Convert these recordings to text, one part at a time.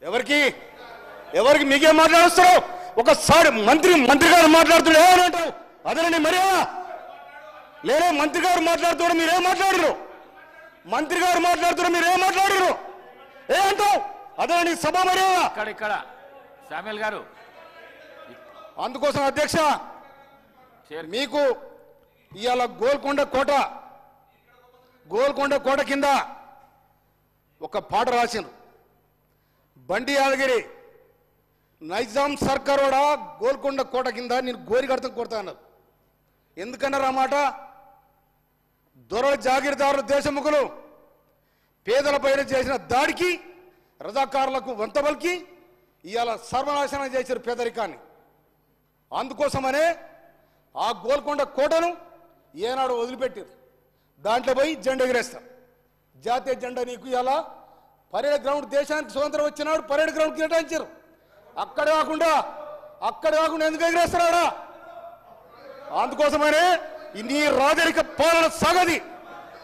ఎవరికి ఎవరికి మీకే మాట్లాడుస్తారో ఒకసారి మంత్రి గారు మాట్లాడుతుండే ఏమంటావు అదేనండి మర్యాద లేరే మంత్రి గారు మాట్లాడుతుండే మీరేం మాట్లాడరు మంత్రి గారు మాట్లాడుతుండే మీరేం మాట్లాడరు ఏ అంటావు అదేనండి సభ మర్యాద ఇక్కడ శామ్యూల్ గారు అందుకోసం అధ్యక్ష మీకు ఇవాళ గోల్కొండ కోట కింద ఒక పాట రాసిండ్రు బండి యాదగిరి నైజాం సర్కార్ కూడా గోల్కొండ కోట కింద నేను గోరిగడతం కొడతా అన్నారు ఎందుకన్నారు ఆ మాట దొరల జాగీర్దారులు దేశముఖులు పేదలపైన చేసిన దాడికి రజాకారులకు వంతబలికి ఇవాళ సర్వనాశనం చేశారు పేదరికాన్ని అందుకోసమనే ఆ గోల్కొండ కోటను ఏనాడు వదిలిపెట్టారు దాంట్లో పోయి జెండా ఎగిరేస్తారు జాతీయ జెండా నీకు ఇలా పరేడ్ గ్రౌండ్ దేశానికి స్వతంత్రం వచ్చినాడు పరేడ్ గ్రౌండ్ కేటాయించారు అక్కడ కాకుండా ఎందుకు ఎగిరేస్తున్నాడా అందుకోసమనే నీ రాజరిక పాలన సాగది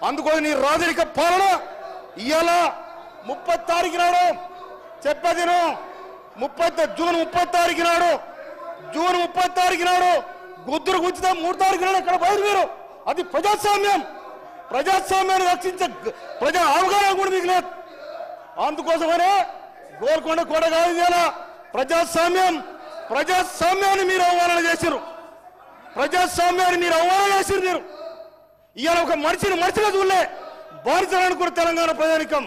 అందుకోసం నీ రాజరిక పాలన ఇవాళ 30 తారీఖు నాడు చెప్పేది జూన్ 30 తారీఖు నాడు గుద్దురు గుంచితే 3 తారీఖు నాడు ఇక్కడ బయలు మీరు అది ప్రజాస్వామ్యాన్ని రక్షించే ప్రజా అవగాహన కూడా మీకు లేదు అందుకోసమనే గోల్కొండ కోట కాదు ఇలా ప్రజాస్వామ్యాన్ని మీరు అవమానం చేశారు మీరు ఇవాళ ఒక మనిషిగా చూడలే బానిసలు అనుకున్న తెలంగాణ ప్రజానికం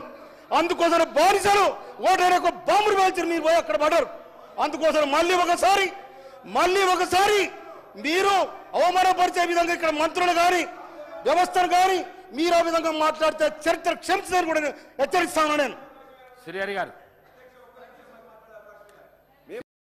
అందుకోసం బానిసలు ఓటైన ఒక బాంబులు పేల్చారు మీరు పోయి అక్కడ పడ్డారు అందుకోసం మళ్ళీ ఒకసారి మీరు అవమానపరిచే విధంగా ఇక్కడ మంత్రులు కానీ వ్యవస్థను కానీ మీరు ఆ విధంగా మాట్లాడితే చరిత్ర క్షమించదని కూడా హెచ్చరిస్తాను నేను శ్రీహరి గారు